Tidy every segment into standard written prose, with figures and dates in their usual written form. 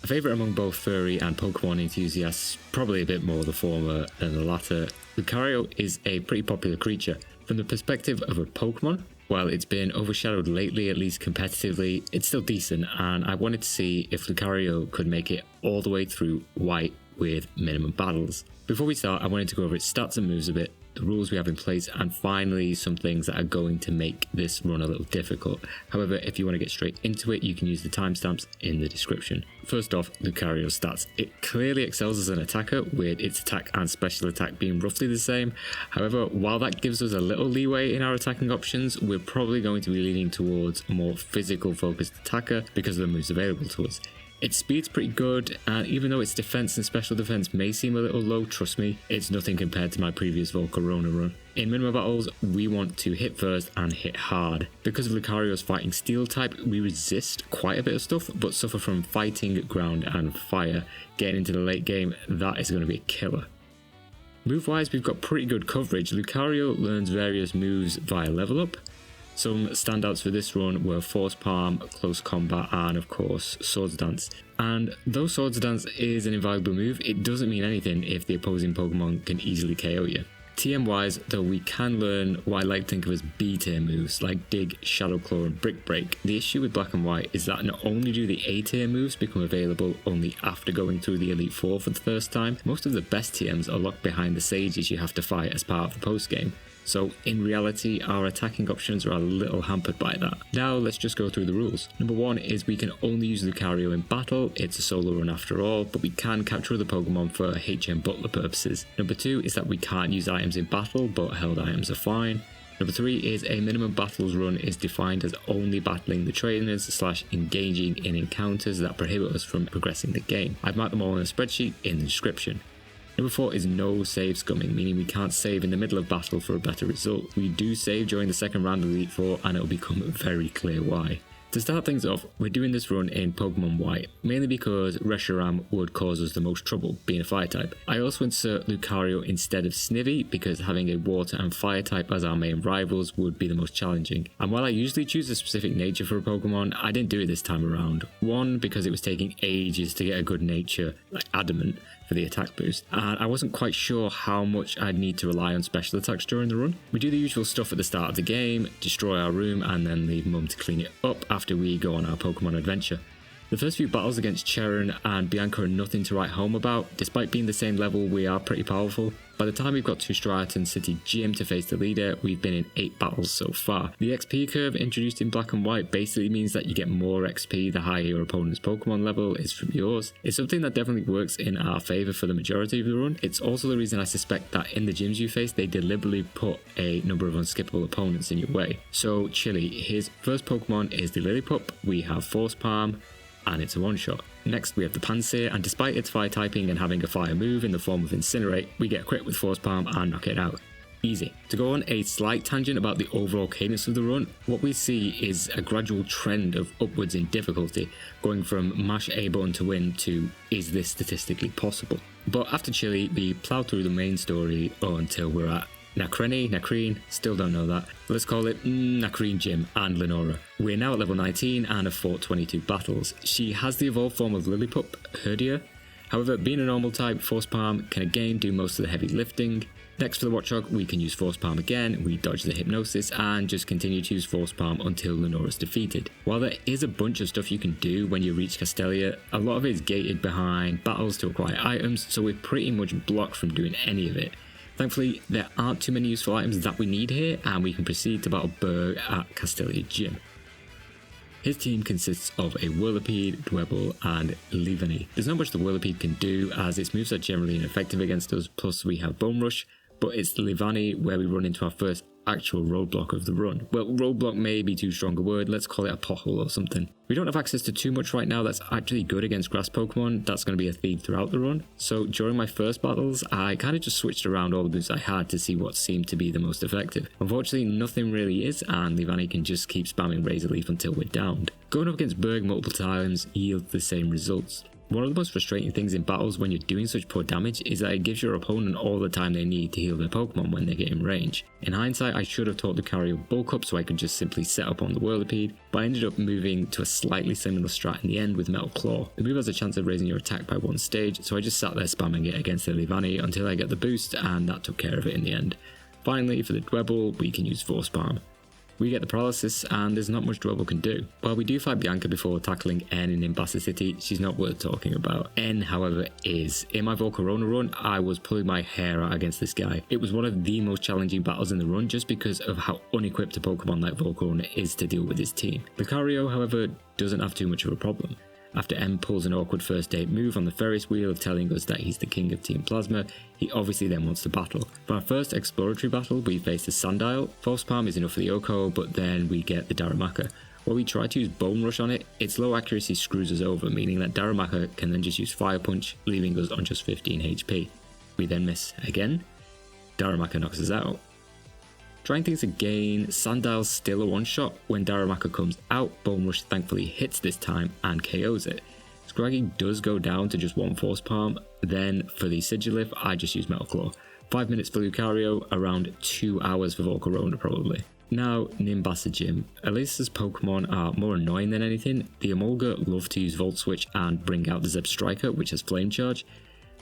A favourite among both furry and Pokemon enthusiasts, probably a bit more the former than the latter, Lucario is a pretty popular creature. From the perspective of a Pokemon, while it's been overshadowed lately, at least competitively, it's still decent, and I wanted to see if Lucario could make it all the way through White with minimum battles. Before we start, I wanted to go over its stats and moves a bit, the rules we have in place, and finally some things that are going to make this run a little difficult. However, if you want to get straight into it, you can use the timestamps in the description. First off, Lucario's stats. It clearly excels as an attacker, with its attack and special attack being roughly the same. However, while that gives us a little leeway in our attacking options, we're probably going to be leaning towards a more physical focused attacker because of the moves available to us. Its speed's pretty good, and even though its defense and special defense may seem a little low, trust me, it's nothing compared to my previous Volcarona run. In minimum battles, we want to hit first and hit hard. Because of Lucario's fighting steel type, we resist quite a bit of stuff, but suffer from fighting, ground and fire. Getting into the late game, that is going to be a killer. Move-wise, we've got pretty good coverage. Lucario learns various moves via level up. Some standouts for this run were Force Palm, Close Combat, and of course Swords Dance. And though Swords Dance is an invaluable move, it doesn't mean anything if the opposing Pokemon can easily KO you. TM wise, though, we can learn what I like to think of as B tier moves like Dig, Shadow Claw and Brick Break. The issue with Black and White is that not only do the A tier moves become available only after going through the Elite Four for the first time, most of the best TMs are locked behind the sages you have to fight as part of the post game. So in reality, our attacking options are a little hampered by that. Now let's just go through the rules. Number 1 is we can only use Lucario in battle. It's a solo run after all, but we can capture other Pokemon for HM butler purposes. Number 2 is that we can't use items in battle, but held items are fine. Number 3 is a minimum battles run is defined as only battling the trainers / engaging in encounters that prohibit us from progressing the game. I've marked them all in a spreadsheet in the description. Number 4 is no save scumming, meaning we can't save in the middle of battle for a better result. We do save during the second round of Elite Four, and it'll become very clear why. To start things off, we're doing this run in Pokemon White, mainly because Reshiram would cause us the most trouble, being a fire type. I also insert Lucario instead of Snivy because having a water and fire type as our main rivals would be the most challenging. And while I usually choose a specific nature for a Pokemon, I didn't do it this time around. 1, because it was taking ages to get a good nature, like Adamant, for the attack boost, and I wasn't quite sure how much I'd need to rely on special attacks during the run. We do the usual stuff at the start of the game, destroy our room and then leave Mum to clean it up after we go on our Pokemon adventure. The first few battles against Cheran and Bianca are nothing to write home about. Despite being the same level, we are pretty powerful. By the time we've got to Striaton City Gym to face the leader, we've been in 8 battles so far. The XP curve introduced in Black and White basically means that you get more XP the higher your opponent's Pokemon level is from yours. It's something that definitely works in our favour for the majority of the run. It's also the reason I suspect that in the gyms you face, they deliberately put a number of unskippable opponents in your way. So Chili, his first Pokemon is the Lillipup, we have Force Palm, and it's a one-shot. Next we have the Pansear, and despite its fire typing and having a fire move in the form of Incinerate, we get a crit with Force Palm and knock it out. Easy. To go on a slight tangent about the overall cadence of the run, what we see is a gradual trend of upwards in difficulty, going from mash A button to win to is this statistically possible. But after Chili, we plough through the main story until we're at Nacrene, still don't know that. Let's call it Nacrene Gym and Lenora. We're now at level 19 and have fought 22 battles. She has the evolved form of Lillipup, Herdia. However, being a normal type, Force Palm can again do most of the heavy lifting. Next for the Watchog, we can use Force Palm again, we dodge the Hypnosis and just continue to use Force Palm until Lenora's defeated. While there is a bunch of stuff you can do when you reach Castelia, a lot of it is gated behind battles to acquire items, so we're pretty much blocked from doing any of it. Thankfully, there aren't too many useful items that we need here, and we can proceed to battle Berg at Castelia Gym. His team consists of a Whirlipede, Dwebble and Leavanny. There's not much the Whirlipede can do, as its moves are generally ineffective against us, plus we have Bone Rush, but it's the Leavanny where we run into our first actual roadblock of the run. Well, roadblock may be too strong a word, let's call it a pothole or something. We don't have access to too much right now that's actually good against grass Pokemon. That's going to be a theme throughout the run. So during my first battles, I kind of just switched around all the moves I had to see what seemed to be the most effective. Unfortunately, nothing really is, and Leavanny can just keep spamming Razor Leaf until we're downed. Going up against Berg multiple times yields the same results. One of the most frustrating things in battles when you're doing such poor damage is that it gives your opponent all the time they need to heal their Pokemon when they get in range. In hindsight, I should have taught Lucario bulk up so I could just simply set up on the Whirlipede, but I ended up moving to a slightly similar strat in the end with Metal Claw. The move has a chance of raising your attack by one stage, so I just sat there spamming it against the Leavanny until I get the boost, and that took care of it in the end. Finally, for the Dwebble, we can use Force Palm. We get the paralysis, and there's not much Dwebble can do. While we do fight Bianca before tackling N in Nimbasa City, she's not worth talking about. N, however, is. In my Volcarona run, I was pulling my hair out against this guy. It was one of the most challenging battles in the run just because of how unequipped a Pokemon like Volcarona is to deal with his team. Lucario, however, doesn't have too much of a problem. After M pulls an awkward first date move on the Ferris wheel of telling us that he's the king of Team Plasma, he obviously then wants to battle. For our first exploratory battle, we face the Sandile. False Palm is enough for the Oko, but then we get the Darumaka. While we try to use Bone Rush on it, its low accuracy screws us over, meaning that Darumaka can then just use Fire Punch, leaving us on just 15 HP. We then miss again. Darumaka knocks us out. Trying things again, Sandile's still a one-shot. When Darumaka comes out, Bone Rush thankfully hits this time and KOs it. Scraggy does go down to just one Force Palm, then for the Sigilif, I just use Metal Claw. 5 minutes for Lucario, around 2 hours for Volcarona probably. Now, Nimbasa Gym. Elisa's Pokemon are more annoying than anything. The Emolga love to use Volt Switch and bring out the Zeb Striker, which has Flame Charge.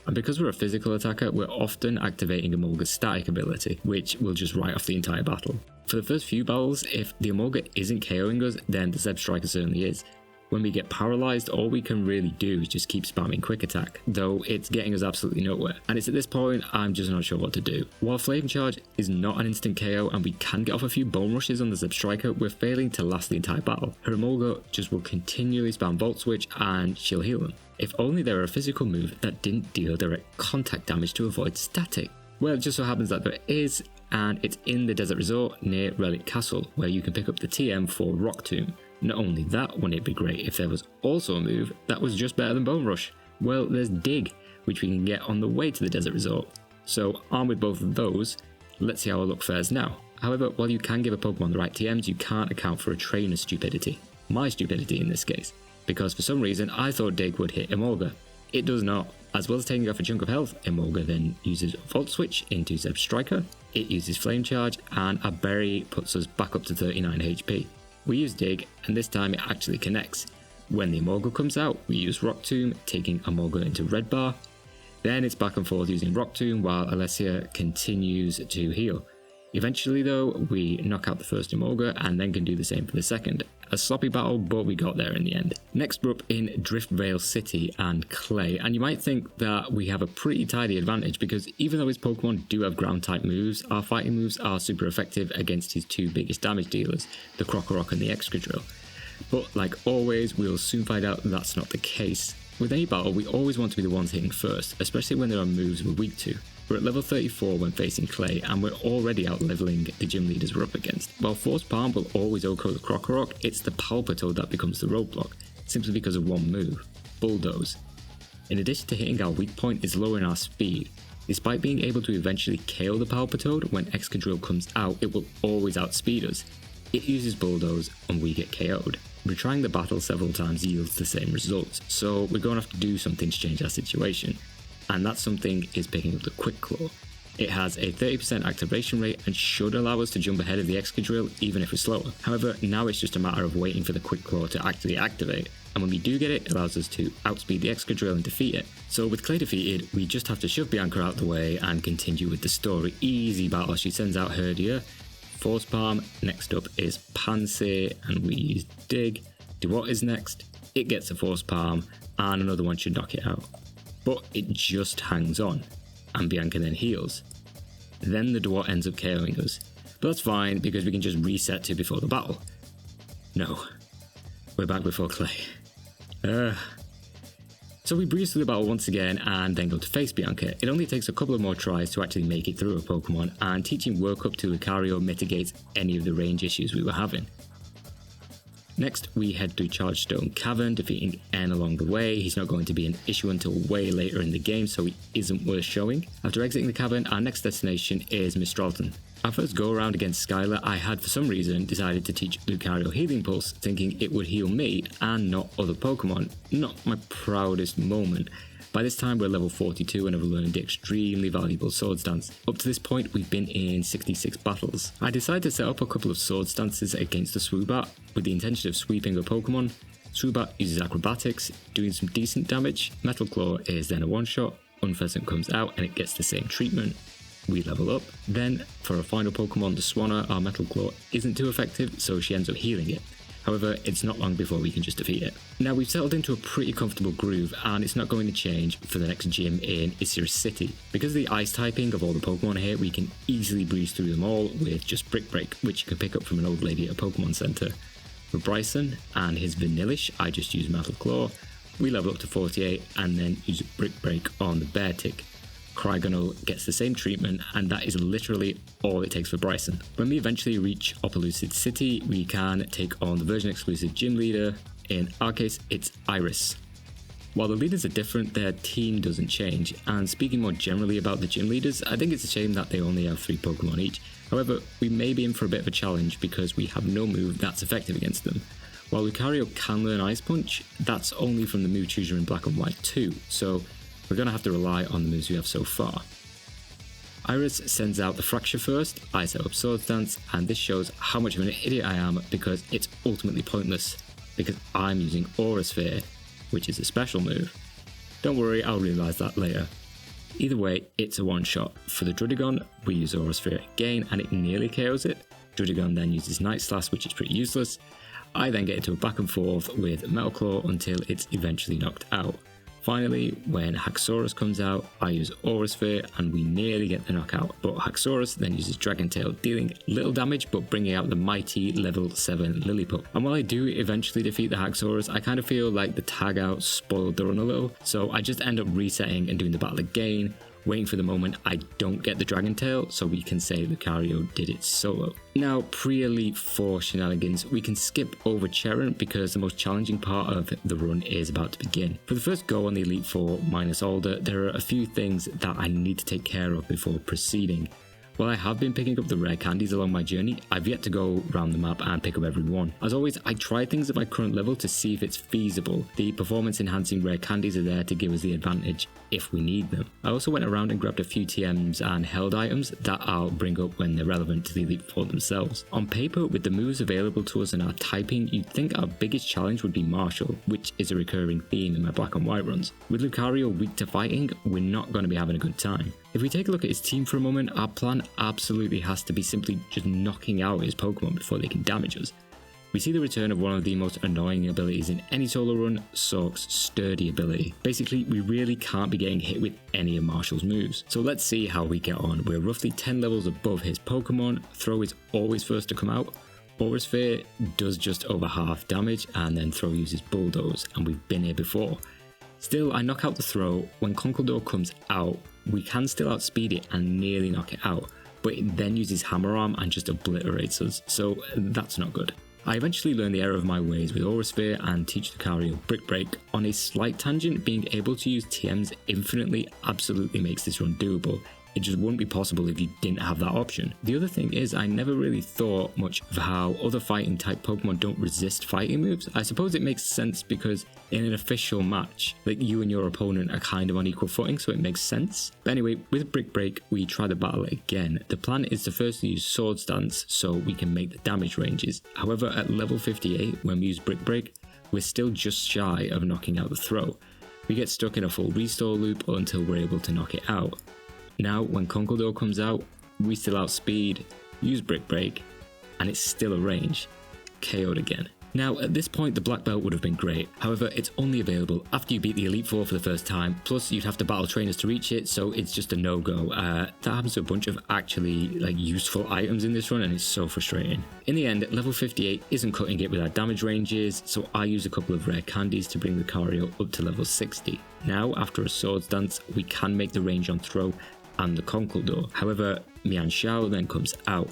And because we're a physical attacker, we're often activating Emolga's static ability, which will just write off the entire battle. For the first few battles, if the Emolga isn't KOing us, then the Zeb Striker certainly is. When we get paralyzed, all we can really do is just keep spamming Quick Attack, though it's getting us absolutely nowhere. And it's at this point, I'm just not sure what to do. While Flame Charge is not an instant KO and we can get off a few Bone Rushes on the Zeb Striker, we're failing to last the entire battle. Her Emolga just will continually spam Volt Switch and she'll heal them. If only there were a physical move that didn't deal direct contact damage to avoid static. Well, it just so happens that there is, and it's in the Desert Resort near Relic Castle, where you can pick up the TM for Rock Tomb. Not only that, wouldn't it be great if there was also a move that was just better than Bone Rush? Well, there's Dig, which we can get on the way to the Desert Resort. So, armed with both of those, let's see how our luck fares now. However, while you can give a Pokemon the right TMs, you can't account for a trainer's stupidity. My stupidity in this case. Because for some reason, I thought Dig would hit Emolga. It does not. As well as taking off a chunk of health, Emolga then uses Volt Switch into Zeb Striker, it uses Flame Charge, and a Berry puts us back up to 39 HP. We use Dig, and this time it actually connects. When the Emolga comes out, we use Rock Tomb, taking Emolga into Red Bar. Then it's back and forth using Rock Tomb while Alessia continues to heal. Eventually though, we knock out the first Emolga and then can do the same for the second. A sloppy battle, but we got there in the end. Next we're up in Driftveil City and Clay, and you might think that we have a pretty tidy advantage because even though his Pokemon do have ground type moves, our fighting moves are super effective against his two biggest damage dealers, the Krokorok and the Excadrill. But like always, we'll soon find out that's not the case. With any battle, we always want to be the ones hitting first, especially when there are moves we're weak to. We're at level 34 when facing Clay, and we're already out-leveling the gym leaders we're up against. While Force Palm will always OHKO the Krokorok, it's the Palpitoad that becomes the roadblock, simply because of one move, Bulldoze. In addition to hitting our weak point, it's lowering our speed. Despite being able to eventually KO the Palpitoad, when Excadrill comes out, it will always outspeed us. It uses Bulldoze, and we get KO'd. Retrying the battle several times yields the same results, so we're going to have to do something to change our situation. And that something is picking up the Quick Claw. It has a 30% activation rate and should allow us to jump ahead of the Excadrill even if we're slower. However, now it's just a matter of waiting for the Quick Claw to actually activate, and when we do get it, it allows us to outspeed the Excadrill and defeat it. So with Clay defeated, we just have to shove Bianca out the way and continue with the story. Easy battle. She sends out Herdia, Force Palm, next up is Pansy, and we use Dig. Duat is next, it gets a Force Palm, and another one should knock it out. But it just hangs on, and Bianca then heals. Then the Duat ends up KOing us, but that's fine because we can just reset to before the battle. No, we're back before Clay. So we breeze through the battle once again and then go to face Bianca. It only takes a couple of more tries to actually make it through a Pokemon, and teaching Work Up to Lucario mitigates any of the range issues we were having. Next, we head to Chargestone Cavern, defeating N along the way. He's not going to be an issue until way later in the game, so he isn't worth showing. After exiting the cavern, our next destination is Mistralton. Our first go around against Skylar, I had for some reason decided to teach Lucario Healing Pulse, thinking it would heal me and not other Pokemon. Not my proudest moment. By this time we're level 42 and have learned the extremely valuable Sword Stance. Up to this point we've been in 66 battles. I decided to set up a couple of Sword Stances against the Swoobat with the intention of sweeping a Pokemon. Swoobat uses Acrobatics, doing some decent damage. Metal Claw is then a one-shot, Unpheasant comes out and it gets the same treatment. We level up. Then, for our final Pokemon, the Swanna, our Metal Claw isn't too effective, so she ends up healing it. However, it's not long before we can just defeat it. Now, we've settled into a pretty comfortable groove, and it's not going to change for the next gym in Icirrus City. Because of the ice typing of all the Pokemon here, we can easily breeze through them all with just Brick Break, which you can pick up from an old lady at a Pokemon Center. For Bryson and his Vanillish, I just use Metal Claw. We level up to 48 and then use Brick Break on the Beartic. Cryogonal gets the same treatment, and that is literally all it takes for Bryson. When we eventually reach Opelucid City, we can take on the version exclusive gym leader. In our case, it's Icirrus. While the leaders are different, their team doesn't change, and speaking more generally about the gym leaders, I think it's a shame that they only have 3 Pokemon each. However, we may be in for a bit of a challenge because we have no move that's effective against them. While Lucario can learn Ice Punch, that's only from the move chooser in Black and White too, so we're going to have to rely on the moves we have so far. Icirrus sends out the Fracture first, I set up Sword Stance, and this shows how much of an idiot I am because it's ultimately pointless, because I'm using Aura Sphere, which is a special move. Don't worry, I'll realise that later. Either way, it's a one-shot. For the Druddigon, we use Aura Sphere again, and it nearly KOs it. Druddigon then uses Night Slash, which is pretty useless. I then get into a back and forth with Metal Claw until it's eventually knocked out. Finally, when Haxorus comes out, I use Aura Sphere and we nearly get the knockout, but Haxorus then uses Dragon Tail, dealing little damage but bringing out the mighty level 7 Lillipup. And while I do eventually defeat the Haxorus, I kind of feel like the tag out spoiled the run a little, so I just end up resetting and doing the battle again, waiting for the moment I don't get the Dragon Tail so we can say Lucario did it solo. Now, pre-Elite 4 shenanigans, we can skip over Charon because the most challenging part of the run is about to begin. For the first go on the Elite 4 minus Alder, there are a few things that I need to take care of before proceeding. While I have been picking up the rare candies along my journey, I've yet to go around the map and pick up every one. As always, I try things at my current level to see if it's feasible. The performance enhancing rare candies are there to give us the advantage if we need them. I also went around and grabbed a few TMs and held items that I'll bring up when they're relevant to the Elite 4 themselves. On paper, with the moves available to us and our typing, you'd think our biggest challenge would be Marshal, which is a recurring theme in my Black and White runs. With Lucario weak to fighting, we're not going to be having a good time. If we take a look at his team for a moment, our plan absolutely has to be simply just knocking out his Pokemon before they can damage us. We see the return of one of the most annoying abilities in any solo run, Sork's Sturdy ability. Basically, we really can't be getting hit with any of Marshal's moves. So let's see how we get on. We're roughly 10 levels above his Pokemon, Throw is always first to come out, Aura Sphere does just over half damage, and then Throw uses Bulldoze, and we've been here before. Still, I knock out the Throw. When Conkeldurr comes out, we can still outspeed it and nearly knock it out, but it then uses Hammer Arm and just obliterates us, so that's not good. I eventually learn the error of my ways with Aura Sphere and teach Lucario Brick Break. On a slight tangent, being able to use TMs infinitely absolutely makes this run doable. It just wouldn't be possible if you didn't have that option. The other thing is, I never really thought much of how other fighting type Pokemon don't resist fighting moves. I suppose it makes sense because in an official match, like, you and your opponent are kind of on equal footing, so it makes sense. But anyway, with Brick Break, we try the battle again. The plan is to first use Sword Stance so we can make the damage ranges. However, at level 58, when we use Brick Break, we're still just shy of knocking out the Throw. We get stuck in a full restore loop until we're able to knock it out. Now, when Conkeldurr comes out, we still outspeed, use Brick Break, and it's still a range. KO'd again. Now, at this point, the Black Belt would have been great. However, it's only available after you beat the Elite Four for the first time, plus you'd have to battle trainers to reach it, so it's just a no-go. That happens to a bunch of actually, useful items in this run, and it's so frustrating. In the end, level 58 isn't cutting it with our damage ranges, so I use a couple of rare candies to bring Lucario up to level 60. Now, after a Sword Dance, we can make the range on Throw and the Conkeldurr. However, Mianshao then comes out.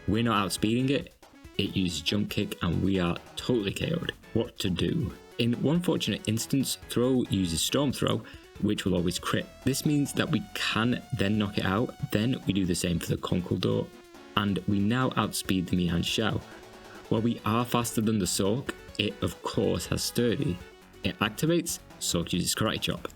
We're not outspeeding it, it uses Jump Kick and we are totally KO'd. What to do? In one fortunate instance, Throw uses Storm Throw, which will always crit. This means that we can then knock it out, then we do the same for the Conkeldurr and we now outspeed the Mianxiao. While we are faster than the Sork, it of course has Sturdy. It activates, Sork uses Karate Chop.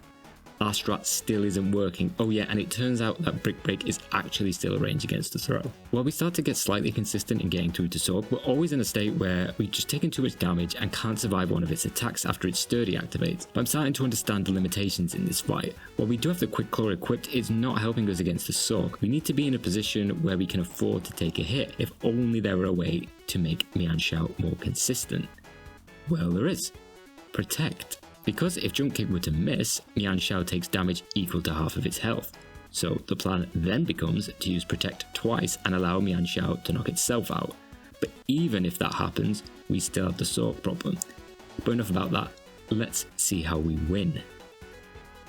Our strat still isn't working. Oh yeah, and it turns out that Brick Break is actually still a range against the throw. While we start to get slightly consistent in getting through to Sork, we're always in a state where we've just taken too much damage and can't survive one of its attacks after its Sturdy activates. But I'm starting to understand the limitations in this fight. While we do have the Quick Claw equipped, it's not helping us against the Sork. We need to be in a position where we can afford to take a hit, if only there were a way to make Mianxiao more consistent. Well, there is. Protect. Because if Jump Kick were to miss, Mianxiao takes damage equal to half of its health. So the plan then becomes to use Protect twice and allow Mianxiao to knock itself out. But even if that happens, we still have the Sork problem. But enough about that, let's see how we win.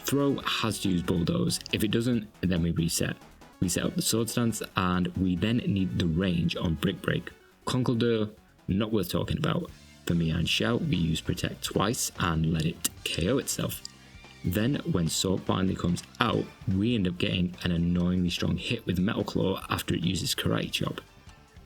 Throw has to use Bulldoze. If it doesn't, then we reset. We set up the Sword Stance and we then need the range on Brick Break. Conkeldurr, not worth talking about. For Mianxiao, we use Protect twice and let it KO itself. Then, when Sork finally comes out, we end up getting an annoyingly strong hit with Metal Claw after it uses Karate Chop.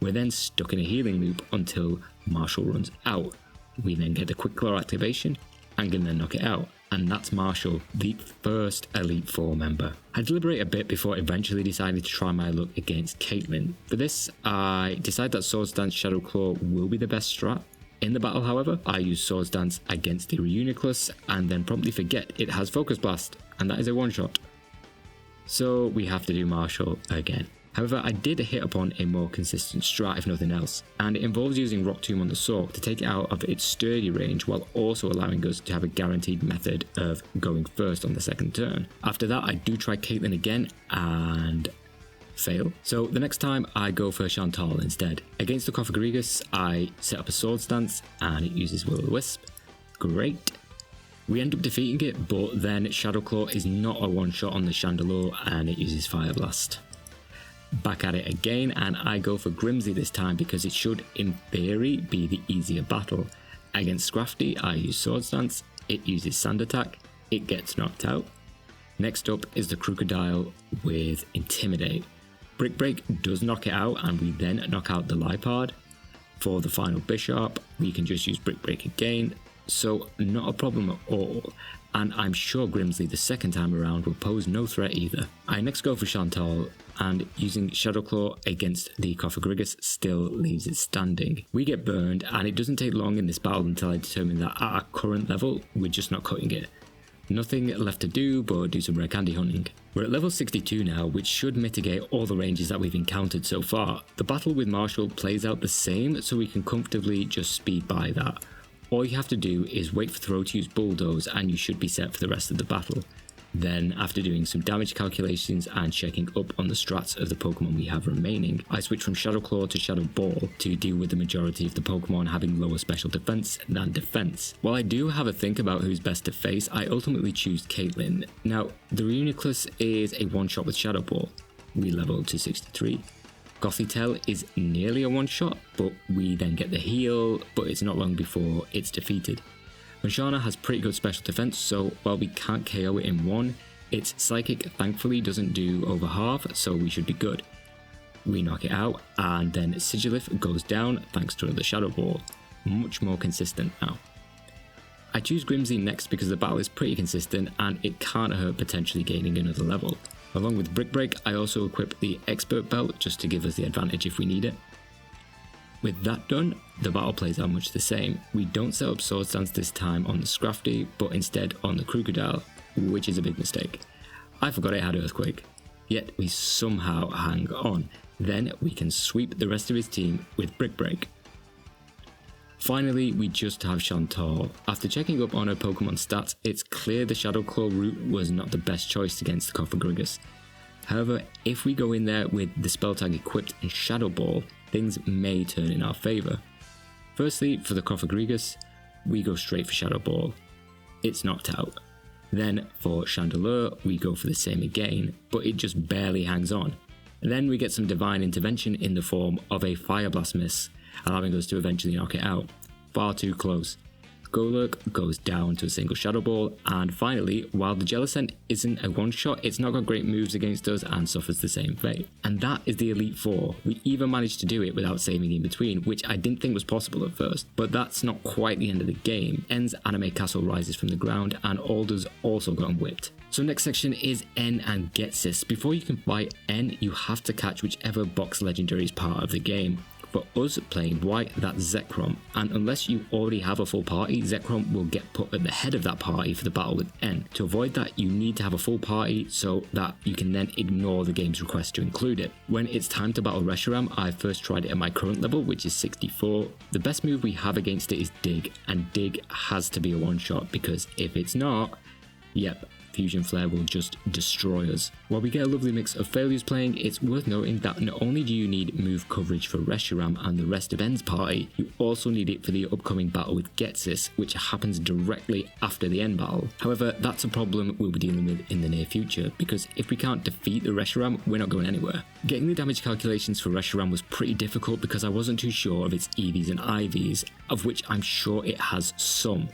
We're then stuck in a healing loop until Marshal runs out. We then get the Quick Claw activation and can then knock it out. And that's Marshal, the first Elite Four member. I deliberate a bit before eventually deciding to try my luck against Caitlyn. For this, I decide that Sword Stance Shadow Claw will be the best strat. In the battle, however, I use Sword Stance against the Reuniclus and then promptly forget it has Focus Blast, and that is a one-shot. So we have to do Marshal again. However, I did hit upon a more consistent strat if nothing else, and it involves using Rock Tomb on the Sork to take it out of its Sturdy range while also allowing us to have a guaranteed method of going first on the second turn. After that, I do try Caitlyn again and fail. So the next time I go for Chantaul instead. Against the Cofagrigus, I set up a Sword Stance and it uses Will-O-Wisp. Great. We end up defeating it, but then Shadow Claw is not a one-shot on the Chandelure and it uses Fire Blast. Back at it again and I go for Grimsley this time because it should, in theory, be the easier battle. Against Scrafty, I use Sword Stance, it uses Sand Attack, it gets knocked out. Next up is the Crocodile with Intimidate. Brick Break does knock it out and we then knock out the Lipard. For the final Bishop, we can just use Brick Break again, so not a problem at all. And I'm sure Grimsley the second time around will pose no threat either. I next go for Chantaul, and using Shadow Claw against the Cofagrigus still leaves it standing. We get burned and it doesn't take long in this battle until I determine that at our current level, we're just not cutting it. Nothing left to do but do some rare candy hunting. We're at level 62 now, which should mitigate all the ranges that we've encountered so far. The battle with Marshal plays out the same, so we can comfortably just speed by that. All you have to do is wait for Throw to use Bulldoze and you should be set for the rest of the battle. Then, after doing some damage calculations and checking up on the strats of the Pokemon we have remaining, I switch from Shadow Claw to Shadow Ball to deal with the majority of the Pokemon having lower special defense than defense. While I do have a think about who's best to face, I ultimately choose Caitlyn. Now, the Reuniclus is a one-shot with Shadow Ball. We level to 63. Gothitelle is nearly a one-shot, but we then get the heal, but it's not long before it's defeated. Manshana has pretty good special defense, so while we can't KO it in one, its Psychic thankfully doesn't do over half, so we should be good. We knock it out, and then Sigilif goes down thanks to another Shadow Ball. Much more consistent now. I choose Grimsley next because the battle is pretty consistent and it can't hurt potentially gaining another level. Along with Brick Break, I also equip the Expert Belt just to give us the advantage if we need it. With that done, the battle plays out much the same. We don't set up Sword Stance this time on the Scrafty, but instead on the Crocodile, which is a big mistake. I forgot it had Earthquake. Yet we somehow hang on. Then we can sweep the rest of his team with Brick Break. Finally, we just have Chantaul. After checking up on her Pokemon stats, it's clear the Shadow Claw route was not the best choice against the Cofagrigus. However, if we go in there with the spell tag equipped and Shadow Ball, things may turn in our favour. Firstly, for the Cofagrigus, we go straight for Shadow Ball. It's knocked out. Then for Chandelure, we go for the same again, but it just barely hangs on. And then we get some divine intervention in the form of a Fire Blast miss, allowing us to eventually knock it out. Far too close. Golurk goes down to a single Shadow Ball, and finally, while the Jellicent isn't a one-shot, it's not got great moves against us and suffers the same fate. And that is the Elite Four. We even managed to do it without saving in between, which I didn't think was possible at first, but that's not quite the end of the game. N's anime castle rises from the ground, and Alder's also gotten whipped. So next section is N and Ghetsis. Before you can fight N, you have to catch whichever box legendary is part of the game. For us playing white, that's Zekrom, and unless you already have a full party, Zekrom will get put at the head of that party for the battle with N. To avoid that, you need to have a full party so that you can then ignore the game's request to include it. When it's time to battle Reshiram, I first tried it at my current level, which is 64. The best move we have against it is Dig, and Dig has to be a one-shot, because if it's not, yep, Fusion Flare will just destroy us. While we get a lovely mix of failures playing, it's worth noting that not only do you need move coverage for Reshiram and the rest of N's party, you also need it for the upcoming battle with Ghetsis, which happens directly after the N battle. However, that's a problem we'll be dealing with in the near future, because if we can't defeat the Reshiram, we're not going anywhere. Getting the damage calculations for Reshiram was pretty difficult because I wasn't too sure of its EVs and IVs, of which I'm sure it has some.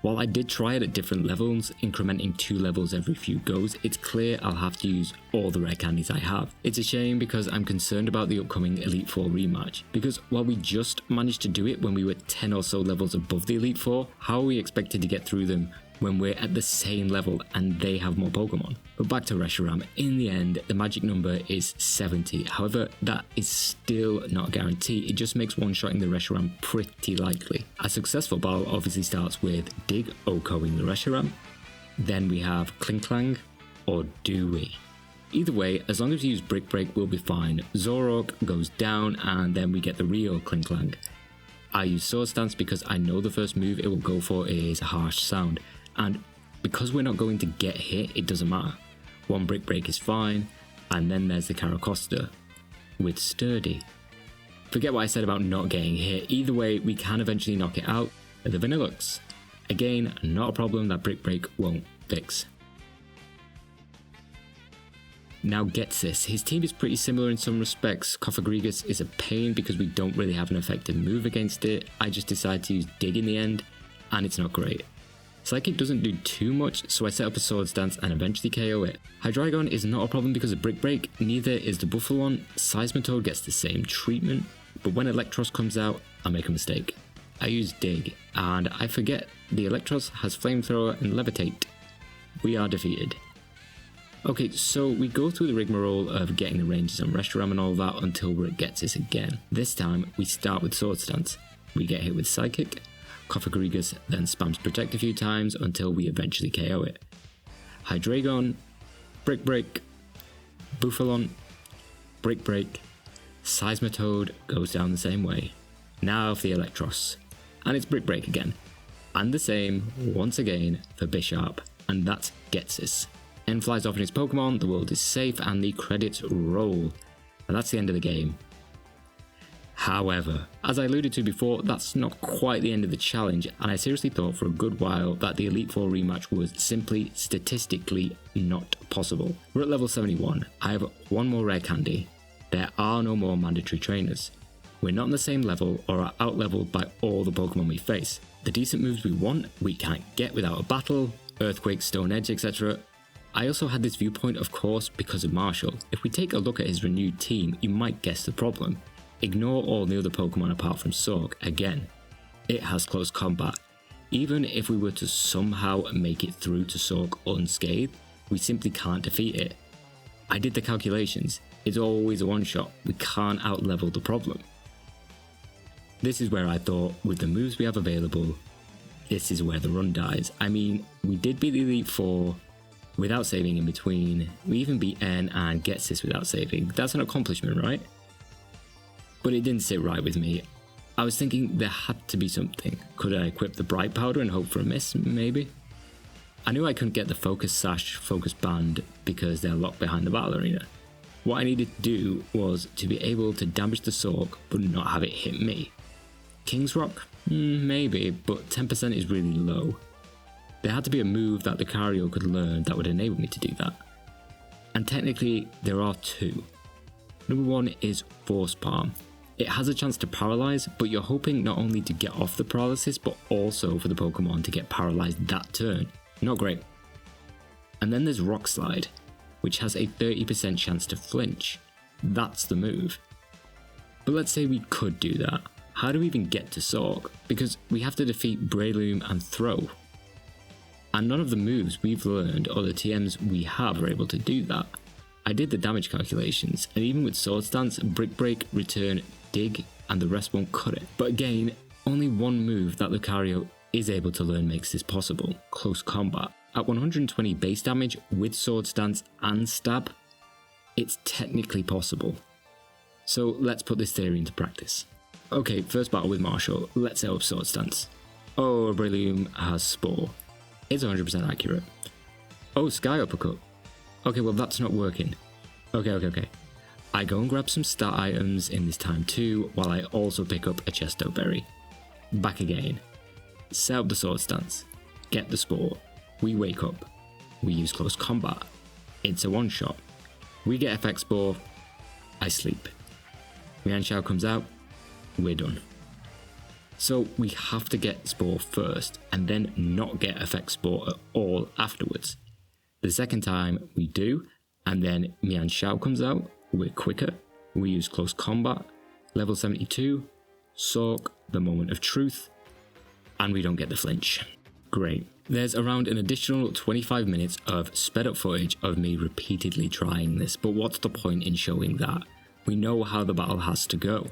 While I did try it at different levels, incrementing 2 levels every few goes, it's clear I'll have to use all the rare candies I have. It's a shame because I'm concerned about the upcoming Elite Four rematch, because while we just managed to do it when we were 10 or so levels above the Elite Four, how are we expected to get through them when we're at the same level and they have more Pokemon? But back to Reshiram, in the end, the magic number is 70. However, that is still not a guarantee. It just makes one-shotting the Reshiram pretty likely. A successful battle obviously starts with Dig OHKOing the Reshiram, then we have Klinklang, or do we? Either way, as long as we use Brick Break, we'll be fine. Zoroark goes down, and then we get the real Klinklang. I use Sword Stance because I know the first move it will go for is Harsh Sound, and because we're not going to get hit, it doesn't matter. One Brick Break is fine, and then there's the Caracosta with Sturdy. Forget what I said about not getting hit, either way we can eventually knock it out with the Vanillux. Again, not a problem that Brick Break won't fix. Now Ghetsis, his team is pretty similar in some respects. Cofagrigus is a pain because we don't really have an effective move against it. I just decided to use Dig in the end, and it's not great. Psychic doesn't do too much, so I set up a Sword Stance and eventually KO it. Hydreigon is not a problem because of Brick Break, neither is the Buffalon. Seismitoad gets the same treatment, but when Electros comes out, I make a mistake. I use Dig, and I forget the Electros has Flamethrower and Levitate. We are defeated. Okay, so we go through the rigmarole of getting the ranges on Reshiram and all that until we're at Ghetsis again. This time, we start with Sword Stance. We get hit with Psychic. Cofagrigus then spams Protect a few times until we eventually KO it. Hydreigon, Brick Break, Buffalon, Brick Break, Seismitoad goes down the same way. Now for the Electros, and it's Brick Break again. And the same, once again, for Bisharp, and that's Ghetsis. N flies off in his Pokemon, the world is safe, and the credits roll. And that's the end of the game. However, as I alluded to before, that's not quite the end of the challenge, and I seriously thought for a good while that the Elite Four rematch was simply statistically not possible. We're at level 71, I have one more rare candy, there are no more mandatory trainers. We're not on the same level or are out-leveled by all the Pokemon we face. The decent moves we want, we can't get without a battle, Earthquake, Stone Edge, etc. I also had this viewpoint, of course, because of Marshal. If we take a look at his renewed team, you might guess the problem. Ignore all the other Pokemon apart from Sork, again. It has close combat. Even if we were to somehow make it through to Sork unscathed, we simply can't defeat it. I did the calculations, it's always a one-shot, we can't out-level the problem. This is where I thought, with the moves we have available, this is where the run dies. I mean, we did beat the Elite Four without saving in between, we even beat N and Ghetsis without saving. That's an accomplishment, right? But it didn't sit right with me. I was thinking there had to be something. Could I equip the Bright Powder and hope for a miss, maybe? I knew I couldn't get the Focus Sash, Focus Band because they're locked behind the Battle Arena. What I needed to do was to be able to damage the Sork but not have it hit me. King's Rock? Maybe, but 10% is really low. There had to be a move that Lucario could learn that would enable me to do that. And technically, there are two. Number one is Force Palm. It has a chance to paralyze, but you're hoping not only to get off the paralysis, but also for the Pokemon to get paralyzed that turn. Not great. And then there's Rock Slide, which has a 30% chance to flinch. That's the move. But let's say we could do that. How do we even get to Sork? Because we have to defeat Breloom and Throw. And none of the moves we've learned or the TMs we have are able to do that. I did the damage calculations, and even with Sword Stance, Brick Break, Return, Dig, and the rest won't cut it. But again, only one move that Lucario is able to learn makes this possible: Close Combat. At 120 base damage with Sword Stance and Stab, it's technically possible. So let's put this theory into practice. Okay, first battle with Marshal. Let's set up Sword Stance. Oh, Breloom has Spore. It's 100% accurate. Oh, Sky Uppercut. Okay, well that's not working. Okay. I go and grab some stat items in this time too, while I also pick up a Chesto Berry. Back again. Set up the Sword Stance. Get the Spore. We wake up. We use Close Combat. It's a one-shot. We get FX Spore. I sleep. Mianshao comes out. We're done. So we have to get Spore first, and then not get FX Spore at all afterwards. The second time we do, and then Mianshao comes out. We're quicker. We use Close Combat. Level 72. Sork, the Moment of Truth. And we don't get the flinch. Great. There's around an additional 25 minutes of sped up footage of me repeatedly trying this, but what's the point in showing that? We know how the battle has to go.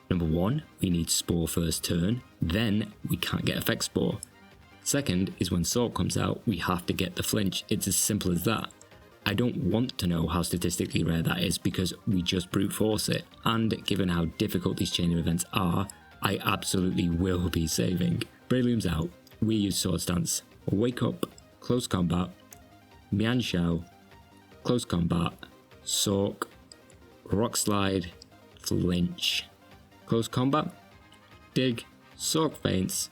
Number 1, we need Spore first turn, then we can't get FX Spore. Second is when Sork comes out, we have to get the flinch. It's as simple as that. I don't want to know how statistically rare that is because we just brute force it, and given how difficult these chain of events are, I absolutely will be saving. Breloom's out. We use Sword Stance. Wake Up, Close Combat, Mianshao, Close Combat, Sork, Rock Slide, Flinch. Close Combat, Dig, Sork faints,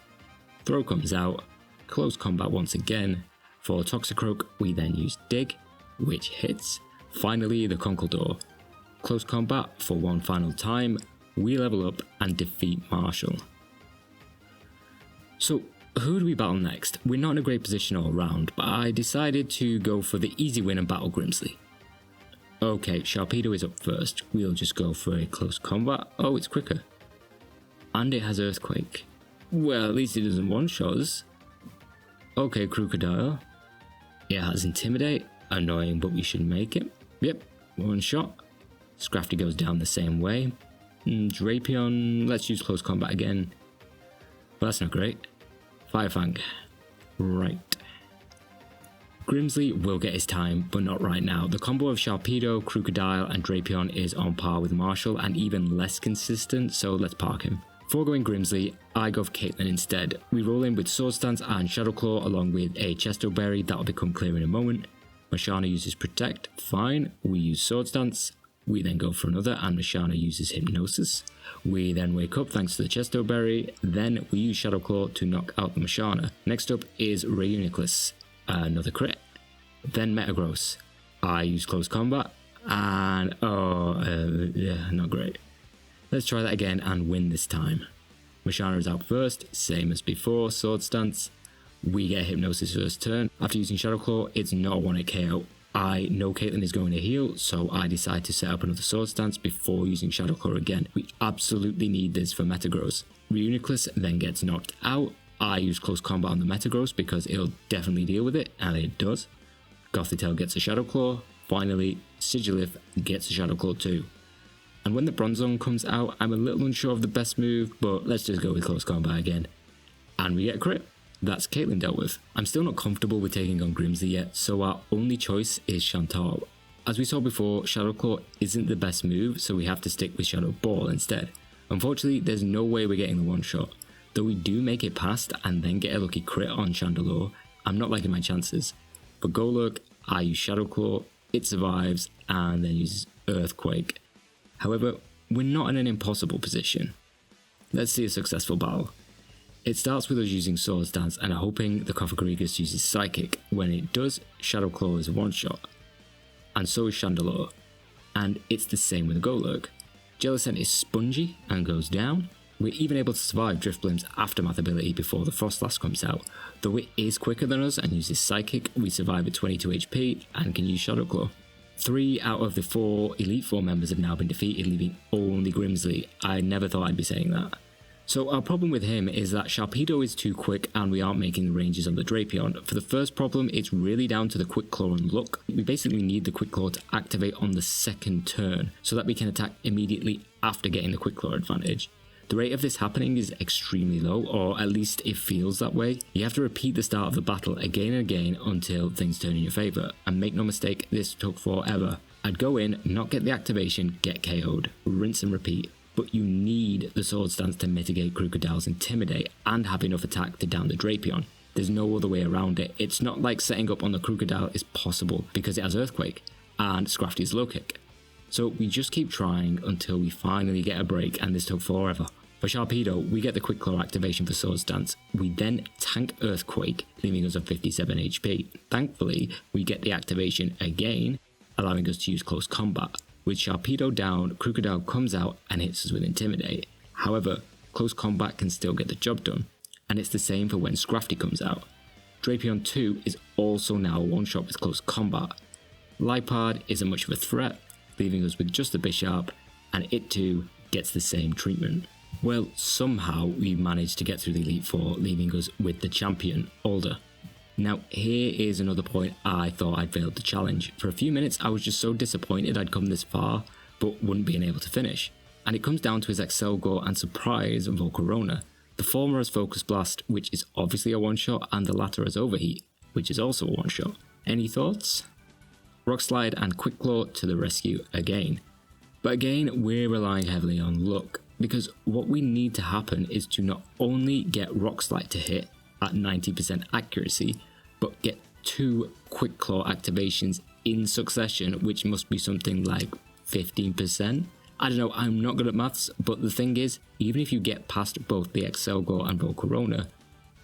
Throw comes out, Close Combat once again. For Toxicroak, we then use Dig, which hits. Finally, the Conkeldurr. Close Combat for one final time. We level up and defeat Marshal. So, who do we battle next? We're not in a great position all around, but I decided to go for the easy win and battle Grimsley. Okay, Sharpedo is up first. We'll just go for a Close Combat. Oh, it's quicker. And it has Earthquake. Well, at least it doesn't one-shot us. Okay, Crocodile. It has Intimidate. Annoying, but we should make it. Yep, one shot. Scrafty goes down the same way. Drapion, let's use Close Combat again. But that's not great. Firefang. Right. Grimsley will get his time, but not right now. The combo of Sharpedo, Crocodile, and Drapion is on par with Marshal and even less consistent, so let's park him. Before going Grimsley, I go for Caitlyn instead. We roll in with Sword Stance and Shadow Claw along with a Chesto Berry, that'll become clear in a moment. Mashana uses Protect, fine. We use Sword Stance. We then go for another, and Mashana uses Hypnosis. We then wake up thanks to the Chesto Berry. Then we use Shadow Claw to knock out the Mashana. Next up is Reuniclus, another crit. Then Metagross. I use Close Combat, and not great. Let's try that again and win this time. Mashana is out first, same as before, Sword Stance. We get Hypnosis first turn. After using Shadow Claw, it's not a 1-hit KO. I know Caitlyn is going to heal, so I decide to set up another Sword Stance before using Shadow Claw again. We absolutely need this for Metagross. Reuniclus then gets knocked out. I use Close Combat on the Metagross because it'll definitely deal with it, and it does. Gothitelle gets a Shadow Claw. Finally, Sigilyph gets a Shadow Claw too. And when the Bronzong comes out, I'm a little unsure of the best move, but let's just go with Close Combat again. And we get a crit. That's Caitlyn dealt with. I'm still not comfortable with taking on Grimsley yet, so our only choice is Chantaul. As we saw before, Shadow Claw isn't the best move, so we have to stick with Shadow Ball instead. Unfortunately, there's no way we're getting the one shot. Though we do make it past and then get a lucky crit on Chandelure, I'm not liking my chances. For Golurk, I use Shadow Claw, it survives, and then uses Earthquake. However, we're not in an impossible position. Let's see a successful battle. It starts with us using Sword Stance and hoping the Cofagrigus uses Psychic. When it does, Shadow Claw is a one-shot. And so is Chandelure. And it's the same with Golurk. Jellicent is spongy and goes down. We're even able to survive Driftblim's Aftermath ability before the Frostlass comes out. Though it is quicker than us and uses Psychic, we survive at 22 HP and can use Shadow Claw. 3 out of the 4 Elite Four members have now been defeated, leaving only Grimsley. I never thought I'd be saying that. So our problem with him is that Sharpedo is too quick and we aren't making the ranges on the Drapion. For the first problem, it's really down to the Quick Claw and Look. We basically need the Quick Claw to activate on the second turn so that we can attack immediately after getting the Quick Claw advantage. The rate of this happening is extremely low, or at least it feels that way. You have to repeat the start of the battle again and again until things turn in your favour, and make no mistake, this took forever. I'd go in, not get the activation, get KO'd, rinse and repeat. But you need the Sword Stance to mitigate Crocodile's Intimidate and have enough attack to down the Drapion. There's no other way around it. It's not like setting up on the Crocodile is possible because it has Earthquake and Scrafty's Low Kick. So we just keep trying until we finally get a break, and this took forever. For Sharpedo, we get the Quick Claw activation for Sword Stance. We then tank Earthquake, leaving us on 57 HP. Thankfully, we get the activation again, allowing us to use Close Combat. With Sharpedo down, Crocodile comes out and hits us with Intimidate. However, Close Combat can still get the job done, and it's the same for when Scrafty comes out. Drapion 2 is also now a one-shot with Close Combat. Lipard isn't much of a threat, leaving us with just the Bisharp, and it too gets the same treatment. Well, somehow we managed to get through the Elite Four, leaving us with the champion, Alder. Now, here is another point I thought I'd failed the challenge. For a few minutes, I was just so disappointed I'd come this far, but wouldn't be able to finish. And it comes down to his Excelgor and surprise Volcarona. The former has Focus Blast, which is obviously a one-shot, and the latter has Overheat, which is also a one-shot. Any thoughts? Rock Slide and Quick Claw to the rescue again. But again, we're relying heavily on luck, because what we need to happen is to not only get Rock Slide to hit at 90% accuracy, but get 2 Quick Claw activations in succession, which must be something like 15%. I don't know, I'm not good at maths, but the thing is, even if you get past both the Excelgor and Volcarona,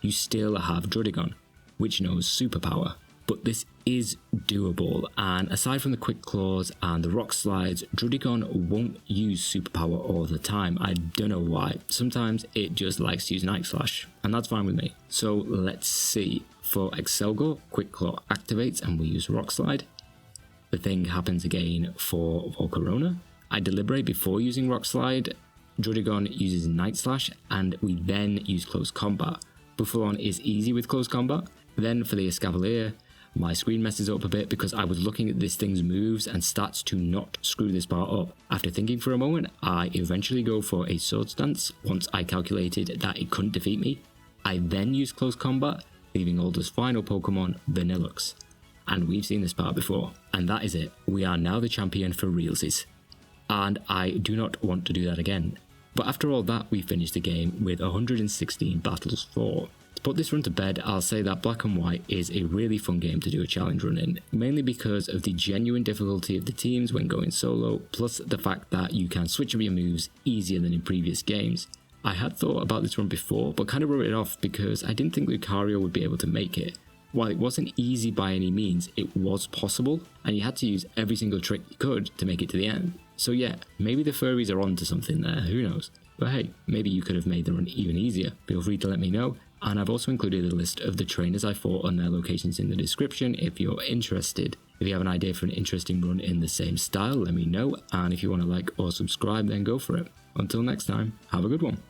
you still have Druddigon, which knows Superpower. But this is doable, and aside from the Quick Claws and the Rock Slides, Druddigon won't use Superpower all the time. I don't know why. Sometimes it just likes to use Night Slash, and that's fine with me. So let's see. For Excelgor, Quick Claw activates and we use Rock Slide. The thing happens again for Volcarona. I deliberate before using Rock Slide. Druddigon uses Night Slash, and we then use Close Combat. Buffalon is easy with Close Combat. Then for the Escavalier, my screen messes up a bit because I was looking at this thing's moves and stats to not screw this part up. After thinking for a moment, I eventually go for a Sword Stance once I calculated that it couldn't defeat me. I then use Close Combat, leaving Alder's final Pokemon, Vanillux. And we've seen this part before. And that is it. We are now the champion for realsies. And I do not want to do that again. But after all that, we finished the game with 116 battles for. To put this run to bed, I'll say that Black and White is a really fun game to do a challenge run in, mainly because of the genuine difficulty of the teams when going solo, plus the fact that you can switch up your moves easier than in previous games. I had thought about this run before, but kind of wrote it off because I didn't think Lucario would be able to make it. While it wasn't easy by any means, it was possible, and you had to use every single trick you could to make it to the end. So yeah, maybe the furries are onto something there, who knows. But hey, maybe you could have made the run even easier. Feel free to let me know. And I've also included a list of the trainers I fought and their locations in the description if you're interested. If you have an idea for an interesting run in the same style, let me know. And if you want to like or subscribe, then go for it. Until next time, have a good one.